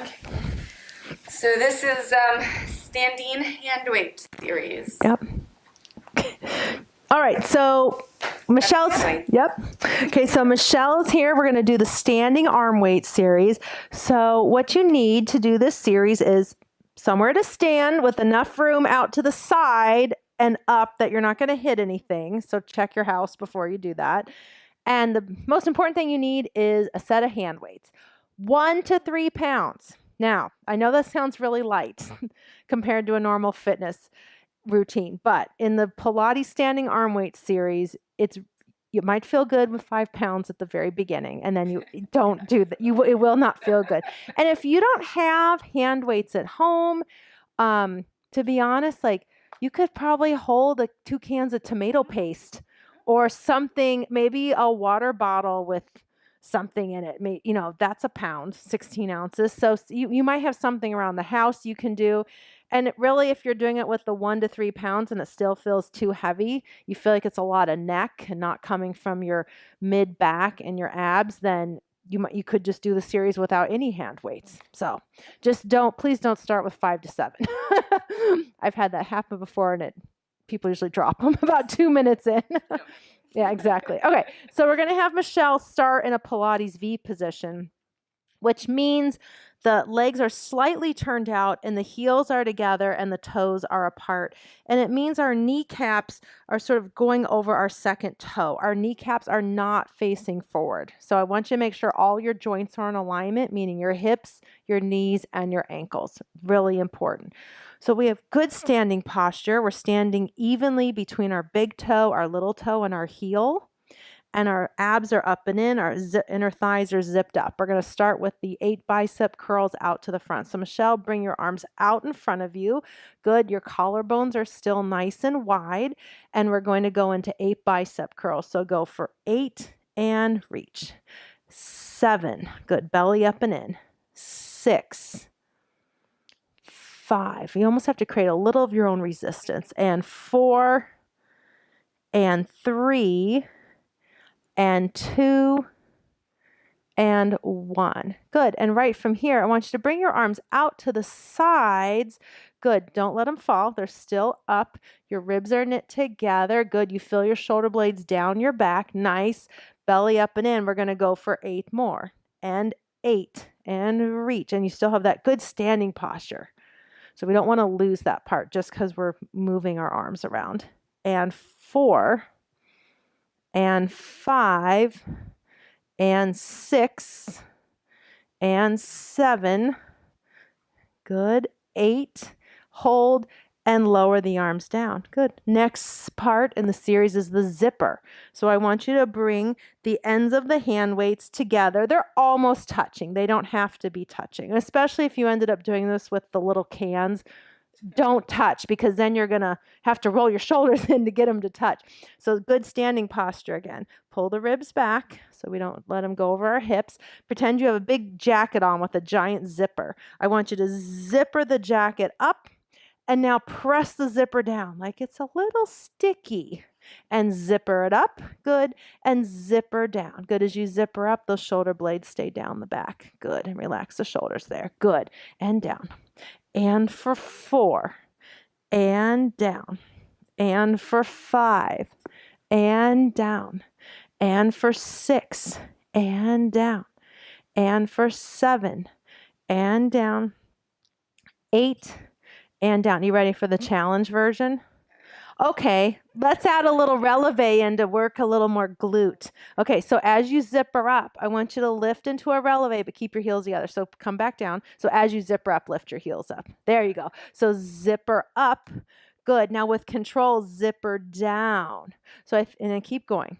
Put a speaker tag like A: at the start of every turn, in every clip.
A: Okay. So this is standing hand weight series.
B: Yep. All right, so Michelle's, yep. Okay, so Michelle's here. We're going to do the standing arm weight series. So what you need to do this series is somewhere to stand with enough room out to the side and up that you're not going to hit anything. So check your house before you do that. And the most important thing you need is a set of hand weights, 1 to 3 pounds. Now, I know that sounds really light compared to a normal fitness routine, but in the Pilates standing arm weight series, you might feel good with 5 pounds at the very beginning, and then you don't do that. It will not feel good. And if you don't have hand weights at home, to be honest, like you could probably hold 2 cans of tomato paste or something, maybe a water bottle with something in it. That's a pound, 16 ounces. So you might have something around the house you can do. And really, if you're doing it with the 1 to 3 pounds and it still feels too heavy, you feel like it's a lot of neck and not coming from your mid back and your abs, then you could just do the series without any hand weights. So please don't start with 5 to 7. I've had that happen before, and people usually drop them about 2 minutes in. Yeah, exactly. Okay, so we're going to have Michelle start in a Pilates V position, which means the legs are slightly turned out and the heels are together and the toes are apart. And it means our kneecaps are sort of going over our second toe. Our kneecaps are not facing forward. So I want you to make sure all your joints are in alignment, meaning your hips, your knees, and your ankles. Really important. So we have good standing posture. We're standing evenly between our big toe, our little toe, and our heel. And our abs are up and in, our inner thighs are zipped up. We're going to start with the 8 bicep curls out to the front. So Michelle, bring your arms out in front of you. Good. Your collarbones are still nice and wide. And we're going to go into 8 bicep curls. So go for 8 and reach. 7. Good. Belly up and in. 6. 5. You almost have to create a little of your own resistance. And 4. And 3. And 2, and 1. Good. And right from here, I want you to bring your arms out to the sides. Good. Don't let them fall. They're still up. Your ribs are knit together. Good. You feel your shoulder blades down your back. Nice. Belly up and in. We're going to go for 8 more. And 8. And reach. And you still have that good standing posture. So we don't want to lose that part just because we're moving our arms around. And 4. And 5, and 6, and 7. Good. 8. Hold and lower the arms down. Good. Next part in the series is the zipper. So I want you to bring the ends of the hand weights together. They're almost touching. They don't have to be touching, especially if you ended up doing this with the little cans. Don't touch, because then you're going to have to roll your shoulders in to get them to touch. So good standing posture again. Pull the ribs back so we don't let them go over our hips. Pretend you have a big jacket on with a giant zipper. I want you to zipper the jacket up and now press the zipper down like it's a little sticky. And zipper it up. Good. And zipper down. Good. As you zipper up, those shoulder blades stay down the back. Good. And relax the shoulders there. Good. And down. And for 4, and down, and for 5, and down, and for 6, and down, and for 7, and down, 8, and down. You ready for the challenge version? Okay, let's add a little releve in to work a little more glute. Okay, so as you zipper up, I want you to lift into a releve, but keep your heels together. So come back down. So as you zipper up, lift your heels up. There you go. So zipper up. Good. Now with control, zipper down. And then keep going.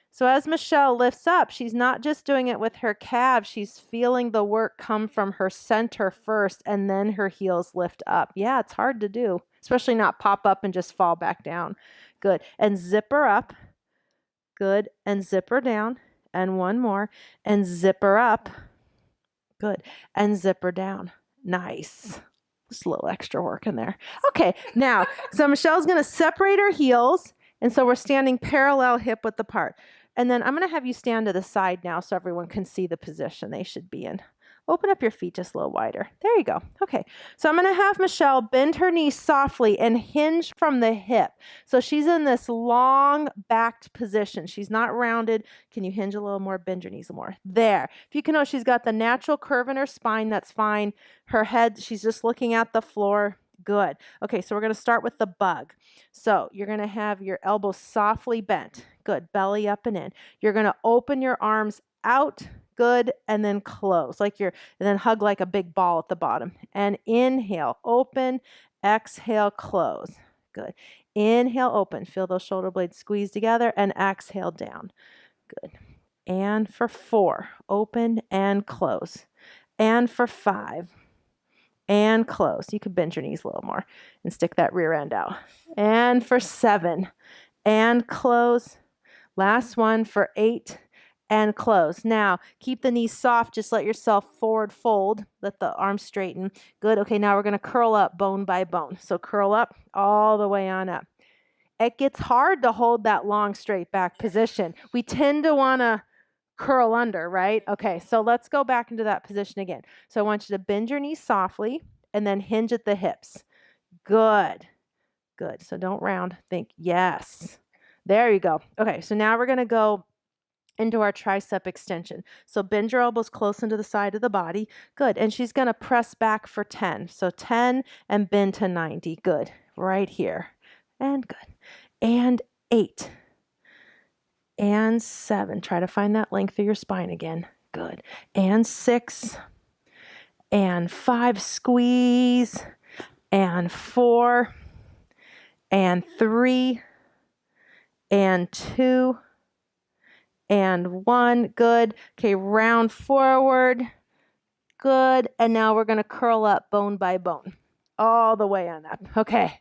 B: So as Michelle lifts up, she's not just doing it with her calves. She's feeling the work come from her center first, and then her heels lift up. Yeah, it's hard to do, especially not pop up and just fall back down. Good. And zipper up. Good. And zipper down. And 1 more. And zipper up. Good. And zipper down. Nice. Just a little extra work in there. Okay. Now, so Michelle's going to separate her heels. And so we're standing parallel hip width apart. And then I'm going to have you stand to the side now so everyone can see the position they should be in. Open up your feet just a little wider. There you go. Okay, so I'm going to have Michelle bend her knees softly and hinge from the hip. So she's in this long backed position. She's not rounded. Can you hinge a little more? Bend your knees more. There. If you can notice, she's got the natural curve in her spine. That's fine. Her head, she's just looking at the floor. Good. Okay, so we're going to start with the bug. So you're going to have your elbows softly bent. Good. Belly up and in. You're going to open your arms out. Good. And then close and then hug like a big ball at the bottom. And inhale, open, exhale, close. Good. Inhale, open. Feel those shoulder blades squeeze together and exhale down. Good. And for 4, open and close. And for 5, and close. You could bend your knees a little more and stick that rear end out. And for 7, and close. Last one for 8, and close. Now, keep the knees soft. Just let yourself forward fold. Let the arms straighten. Good. Okay, now we're going to curl up bone by bone. So curl up all the way on up. It gets hard to hold that long, straight back position. We tend to want to curl under, right? Okay, so let's go back into that position again. So I want you to bend your knees softly and then hinge at the hips. Good. Good. So don't round. Think, yes. There you go. Okay, so now we're going to go into our tricep extension. So bend your elbows close into the side of the body. Good. And she's going to press back for 10. So 10 and bend to 90. Good. Right here. And good. And 8. And 7. Try to find that length of your spine again. Good. And 6. And 5. Squeeze. And 4. And 3. And 2. And 1. Good. Okay, round forward. Good. And now we're going to curl up bone by bone. All the way on up. Okay.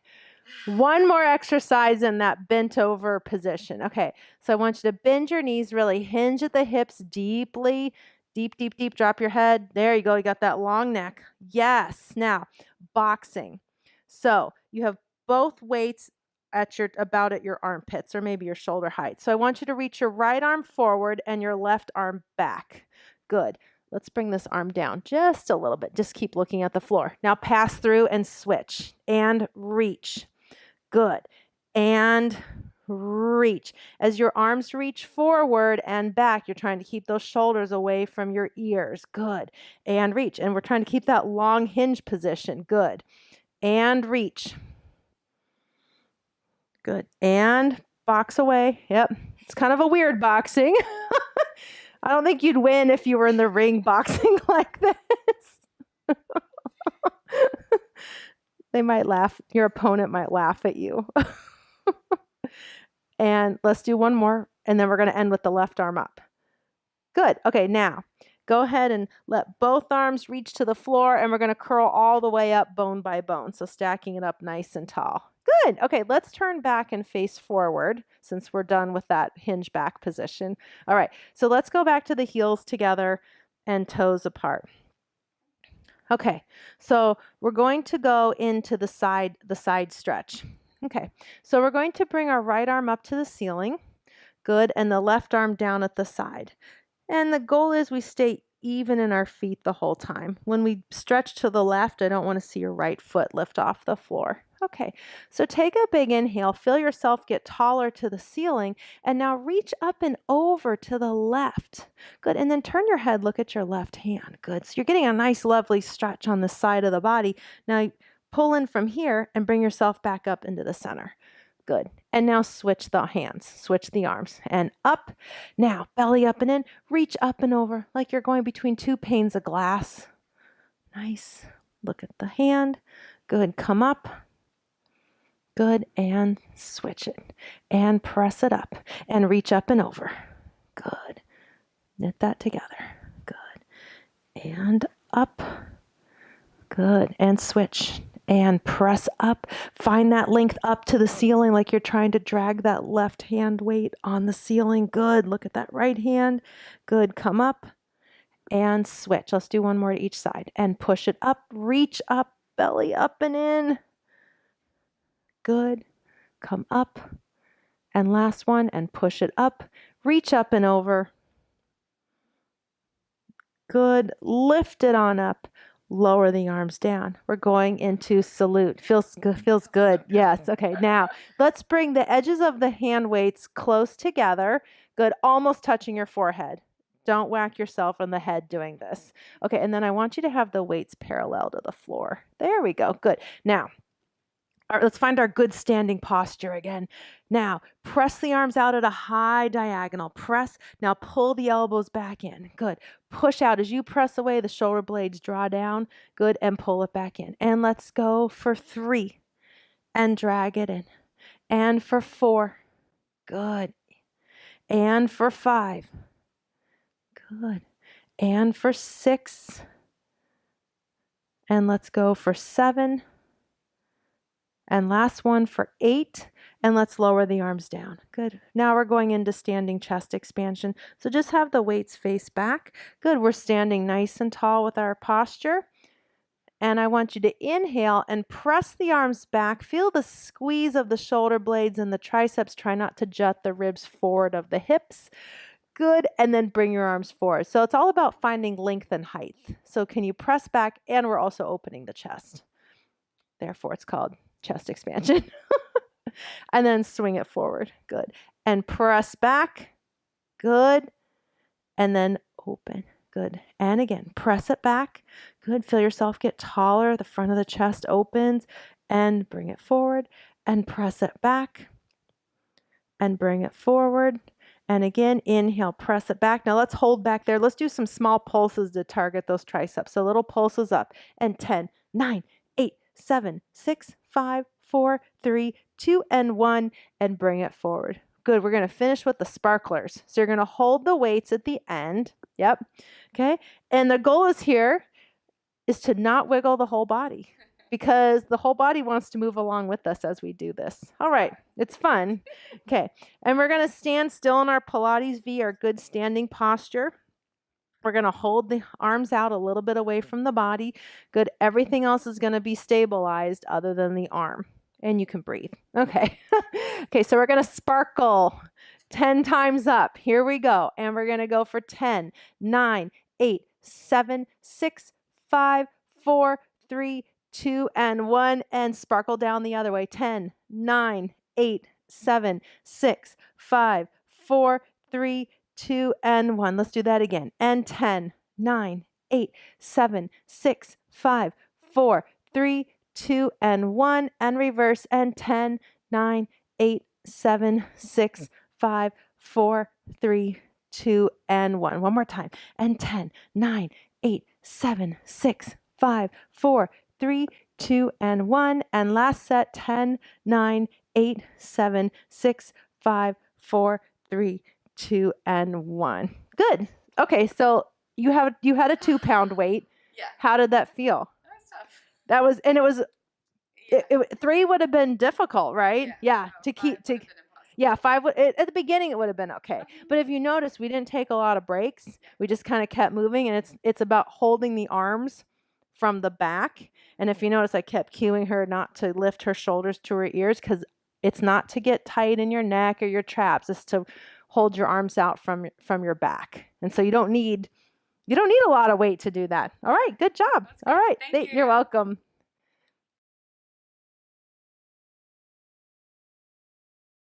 B: One more exercise in that bent over position. Okay. So I want you to bend your knees, really hinge at the hips deeply. Deep, deep, deep. Drop your head. There you go. You got that long neck. Yes. Now, boxing. So you have both weights about at your armpits or maybe your shoulder height. So I want you to reach your right arm forward and your left arm back. Good. Let's bring this arm down just a little bit. Just keep looking at the floor. Now pass through and switch and reach. Good. And reach. As your arms reach forward and back, you're trying to keep those shoulders away from your ears. Good. And reach. And we're trying to keep that long hinge position. Good. And reach. Good. And box away. Yep. It's kind of a weird boxing. I don't think you'd win if you were in the ring boxing like this. They might laugh. Your opponent might laugh at you. And let's do one more. And then we're going to end with the left arm up. Good. Okay, now go ahead and let both arms reach to the floor. And we're going to curl all the way up bone by bone. So stacking it up nice and tall. Good. Okay, let's turn back and face forward since we're done with that hinge back position. All right, so let's go back to the heels together and toes apart. Okay, so we're going to go into the side stretch. Okay, so we're going to bring our right arm up to the ceiling. Good, and the left arm down at the side. And the goal is we stay even in our feet the whole time. When we stretch to the left, I don't want to see your right foot lift off the floor. Okay, so take a big inhale, feel yourself get taller to the ceiling, and now reach up and over to the left. Good, and then turn your head, look at your left hand. Good, so you're getting a nice lovely stretch on the side of the body. Now pull in from here and bring yourself back up into the center. Good, and now switch the hands, switch the arms, and up. Now belly up and in, reach up and over like you're going between 2 panes of glass. Nice, look at the hand. Good, come up. Good, and switch it, and press it up, and reach up and over. Good, knit that together. Good, and up. Good, and switch, and press up. Find that length up to the ceiling like you're trying to drag that left hand weight on the ceiling. Good, look at that right hand. Good, come up, and switch. Let's do one more to each side, and push it up, reach up, belly up and in. Good. Come up. And last one, and push it up. Reach up and over. Good. Lift it on up. Lower the arms down. We're going into salute. Feels good. Feels good. Yes. Okay. Now let's bring the edges of the hand weights close together. Good. Almost touching your forehead. Don't whack yourself on the head doing this. Okay. And then I want you to have the weights parallel to the floor. There we go. Good. Now, all right, let's find our good standing posture again. Now, press the arms out at a high diagonal. Press. Now, pull the elbows back in. Good. Push out. As you press away, the shoulder blades draw down. Good. And pull it back in. And let's go for 3. And drag it in. And for 4. Good. And for 5. Good. And for 6. And let's go for 7. And last one for 8, and let's lower the arms down. Good. Now we're going into standing chest expansion. So just have the weights face back. Good. We're standing nice and tall with our posture. And I want you to inhale and press the arms back. Feel the squeeze of the shoulder blades and the triceps. Try not to jut the ribs forward of the hips. Good. And then bring your arms forward. So it's all about finding length and height. So can you press back? And we're also opening the chest. Therefore, it's called chest expansion. And then swing it forward. Good. And press back. Good. And then open. Good. And again, press it back. Good. Feel yourself get taller. The front of the chest opens and bring it forward and press it back and bring it forward. And again, inhale, press it back. Now let's hold back there. Let's do some small pulses to target those triceps. So little pulses up. And 10, 9, 8, 7, 6, 5, 4, 3, 2, and 1, and bring it forward. Good. We're going to finish with the sparklers. So you're going to hold the weights at the end. Yep. Okay. And the goal is to not wiggle the whole body because the whole body wants to move along with us as we do this. All right. It's fun. Okay. And we're going to stand still in our Pilates V, our good standing posture. We're going to hold the arms out a little bit away from the body. Good. Everything else is going to be stabilized other than the arm. And you can breathe. Okay. Okay, so we're going to sparkle 10 times up. Here we go. And we're going to go for 10, 9, 8, 7, 6, 5, 4, 3, 2, and 1. And sparkle down the other way. 10, 9, 8, 7, 6, 5, 4, 3, 2, and 1. Let's do that again. And 10, 9, 8, 7, 6, 5, 4, 3, 2, and 1. And reverse. And 10, 9, 8, 7, 6, 5, 4, 3, 2, and 1. One more time. And 10, 9, 8, 7, 6, 5, 4, 3, 2, and 1. And last set. 10, 9, 8, 7, 6, 5, 4, 3, 2, and 1. Good. Okay, so you had a 2-pound weight.
A: Yeah.
B: How did that feel?
A: That was tough.
B: And it was 3 would have been difficult, right? Yeah. To keep to. Yeah, 5 would, at the beginning it would have been okay. But if you notice, we didn't take a lot of breaks. We just kind of kept moving, and it's about holding the arms from the back. And if you notice, I kept cueing her not to lift her shoulders to her ears because it's not to get tight in your neck or your traps. It's to hold your arms out from your back. And so you don't need a lot of weight to do that. All right, good job. All right,
A: Thank you.
B: You're welcome.